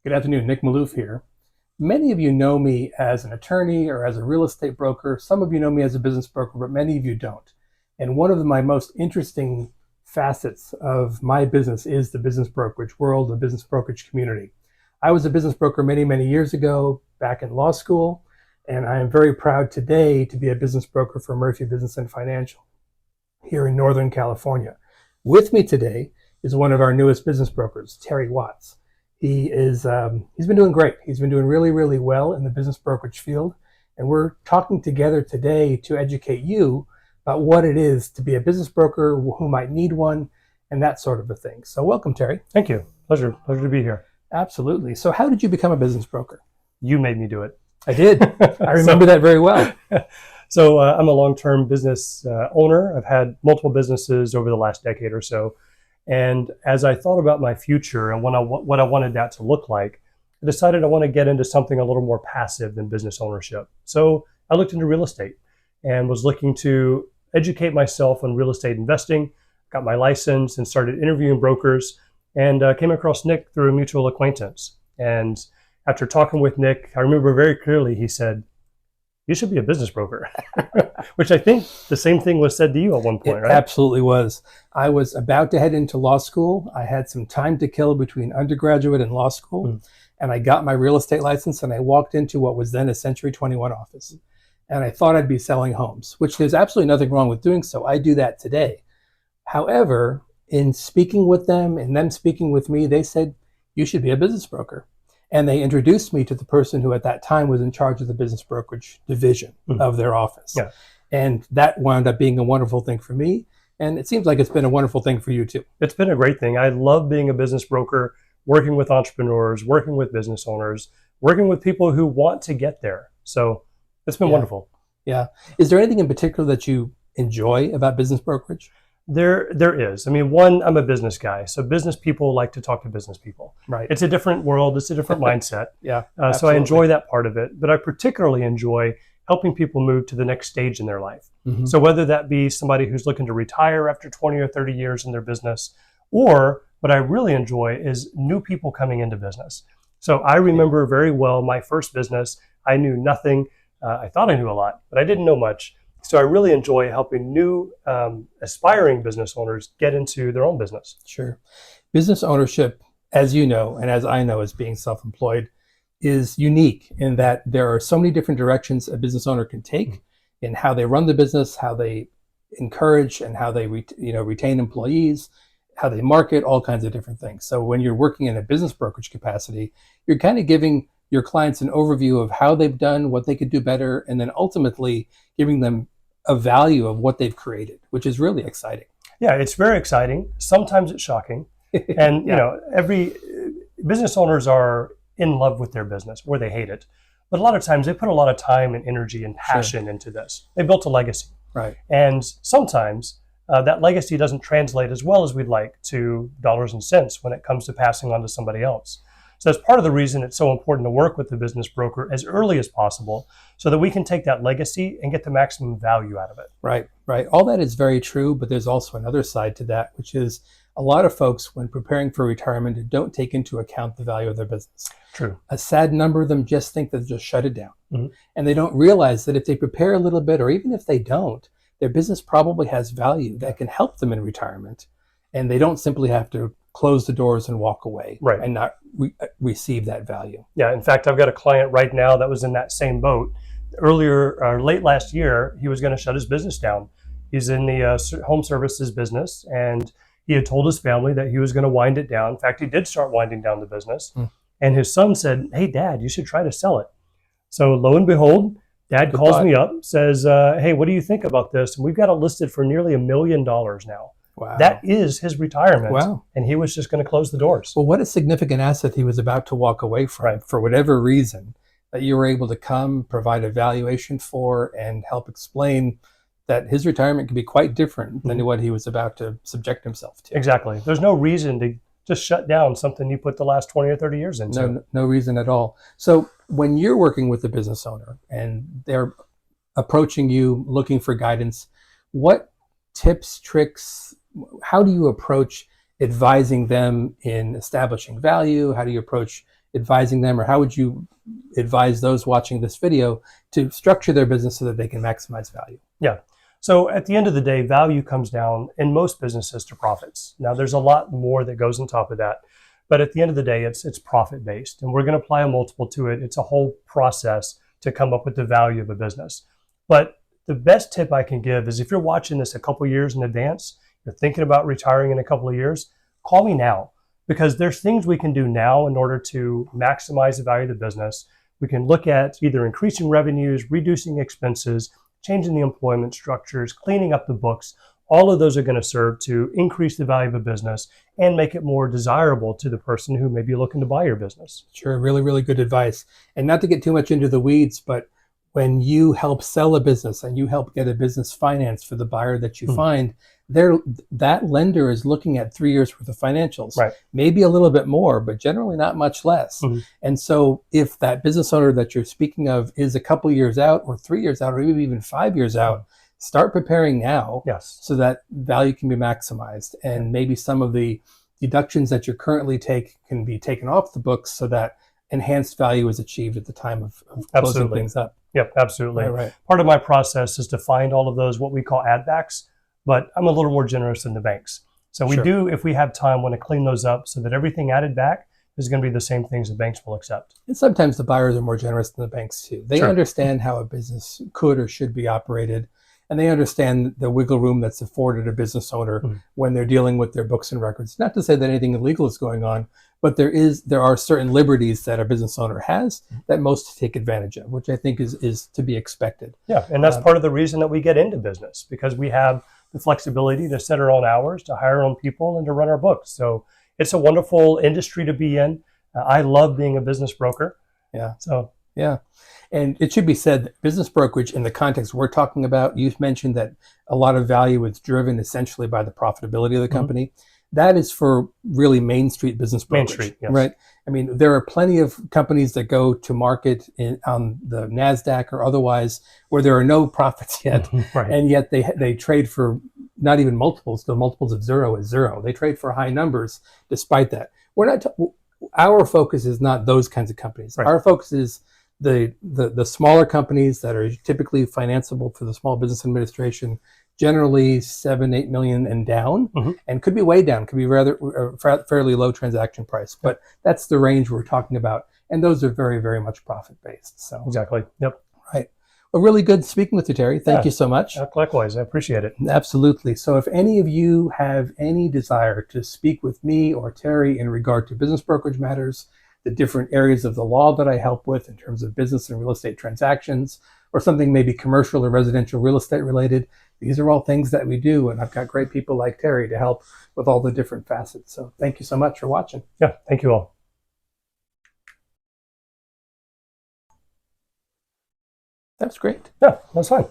Good afternoon, Nick Maloof here. Many of you know me as an attorney or as a real estate broker. Some of you know me as a business broker, but many of you don't. And one of my most interesting facets of my business is the business brokerage world, the business brokerage community. I was a business broker many, many years ago back in law school, and I am very proud today to be a business broker for Murphy Business and Financial here in Northern California. With me today is one of our newest business brokers, Terry Watts. He's been doing great. He's been doing really, really well in the business brokerage field. And we're talking together today to educate you about what it is to be a business broker, who might need one, and that sort of a thing. So welcome, Terry. Thank you. Pleasure to be here. Absolutely. So how did you become a business broker? You made me do it. I did. I remember that very well. So I'm a long-term business owner. I've had multiple businesses over the last decade or so. And as I thought about my future and what I wanted that to look like, I decided I want to get into something a little more passive than business ownership. So I looked into real estate and was looking to educate myself on real estate investing, got my license and started interviewing brokers, and came across Nick through a mutual acquaintance. And after talking with Nick, I remember very clearly he said, "You should be a business broker," which I think the same thing was said to you at one point, right? It absolutely was. I was about to head into law school. I had some time to kill between undergraduate and law school, and I got my real estate license, and I walked into what was then a Century 21 office. And I thought I'd be selling homes, which there's absolutely nothing wrong with doing so. I do that today. However, in speaking with them and them speaking with me, they said, "You should be a business broker." And they introduced me to the person who at that time was in charge of the business brokerage division of their office. Yeah. And that wound up being a wonderful thing for me. And it seems like it's been a wonderful thing for you too. It's been a great thing. I love being a business broker, working with entrepreneurs, working with business owners, working with people who want to get there. So it's been wonderful. Yeah. Is there anything in particular that you enjoy about business brokerage? There is. I mean, one, I'm a business guy. So business people like to talk to business people. Right. It's a different world. It's a different mindset. Yeah. So I enjoy that part of it. But I particularly enjoy helping people move to the next stage in their life. Mm-hmm. So whether that be somebody who's looking to retire after 20 or 30 years in their business, or what I really enjoy is new people coming into business. So I remember very well my first business. I knew nothing. I thought I knew a lot, but I didn't know much. So I really enjoy helping new aspiring business owners get into their own business. Sure. Business ownership, as you know, and as I know as being self-employed, is unique in that there are so many different directions a business owner can take in how they run the business, how they encourage and how they retain employees, how they market, all kinds of different things. So when you're working in a business brokerage capacity, you're kind of giving your clients an overview of how they've done, what they could do better, and then ultimately giving them a value of what they've created, which is really exciting. Yeah, it's very exciting. Sometimes it's shocking. And, every business owners are in love with their business or they hate it. But a lot of times they put a lot of time and energy and passion into this. They built a legacy. Right. And sometimes that legacy doesn't translate as well as we'd like to dollars and cents when it comes to passing on to somebody else. So that's part of the reason it's so important to work with the business broker as early as possible so that we can take that legacy and get the maximum value out of it. Right, right. All that is very true, but there's also another side to that, which is a lot of folks, when preparing for retirement, don't take into account the value of their business. True. A sad number of them just think that just shut it down. Mm-hmm. And they don't realize that if they prepare a little bit, or even if they don't, their business probably has value that can help them in retirement. And they don't simply have to close the doors and walk away and not receive that value. Yeah, in fact, I've got a client right now that was in that same boat. Late last year, he was going to shut his business down. He's in the home services business, and he had told his family that he was going to wind it down. In fact, he did start winding down the business. And his son said, "Hey, Dad, you should try to sell it." So lo and behold, Dad calls me up, says, "Hey, what do you think about this?" And we've got it listed for nearly $1 million now. Wow. That is his retirement. Wow. And he was just going to close the doors. Well, what a significant asset he was about to walk away from for whatever reason, that you were able to come, provide a valuation for, and help explain that his retirement could be quite different than what he was about to subject himself to. Exactly. There's no reason to just shut down something you put the last 20 or 30 years into. No reason at all. So when you're working with a business owner and they're approaching you looking for guidance, what tips, tricks, how do you approach advising them in establishing value? How do you approach advising them, or how would you advise those watching this video to structure their business so that they can maximize value? Yeah. So at the end of the day, value comes down in most businesses to profits. Now, there's a lot more that goes on top of that, but at the end of the day, it's profit based, and we're going to apply a multiple to it. It's a whole process to come up with the value of a business. But the best tip I can give is if you're watching this a couple years in advance, you're thinking about retiring in a couple of years, call me now, because there's things we can do now in order to maximize the value of the business. We can look at either increasing revenues, reducing expenses, changing the employment structures, cleaning up the books. All of those are going to serve to increase the value of a business and make it more desirable to the person who may be looking to buy your business. Sure, really, really good advice. And not to get too much into the weeds, but when you help sell a business and you help get a business financed for the buyer that you find, that lender is looking at 3 years worth of financials, Right. Maybe a little bit more, but generally not much less. And so if that business owner that you're speaking of is a couple years out or 3 years out or maybe even 5 years out, start preparing now, Yes. so that value can be maximized, and maybe some of the deductions that you currently take can be taken off the books so that enhanced value is achieved at the time of closing things up. Yep, absolutely. Right. Part of my process is to find all of those, what we call add backs, but I'm a little more generous than the banks. So we do, if we have time, want to clean those up so that everything added back is going to be the same things the banks will accept. And sometimes the buyers are more generous than the banks too. They understand how a business could or should be operated, and they understand the wiggle room that's afforded a business owner when they're dealing with their books and records. Not to say that anything illegal is going on, but there are certain liberties that a business owner has that most take advantage of, which I think is to be expected. Yeah, and that's part of the reason that we get into business, because we have the flexibility to set our own hours, to hire our own people, and to run our books. So it's a wonderful industry to be in. I love being a business broker. Yeah. So yeah. And it should be said that business brokerage, in the context we're talking about, you've mentioned that a lot of value is driven essentially by the profitability of the company. That is for really Main Street business brokerage, Main Street, yes. Right? I mean, there are plenty of companies that go to market on the NASDAQ or otherwise where there are no profits yet, and yet they trade for not even multiples. The multiples of zero is zero. They trade for high numbers despite that. We're not. Our focus is not those kinds of companies. Our focus is the smaller companies that are typically financeable for the Small Business Administration, generally 7-8 million and down, and could be way down, could be rather fairly low transaction price, but that's the range we're talking about, and those are very, very much profit based. So exactly. Yep. Right. Well, really good speaking with you, Terry. Thank you so much. Likewise, I appreciate it. Absolutely. So if any of you have any desire to speak with me or Terry in regard to business brokerage matters, the different areas of the law that I help with in terms of business and real estate transactions, or something maybe commercial or residential real estate related, these are all things that we do. And I've got great people like Terry to help with all the different facets. So thank you so much for watching. Yeah, thank you all. That's great. Yeah, that's fine.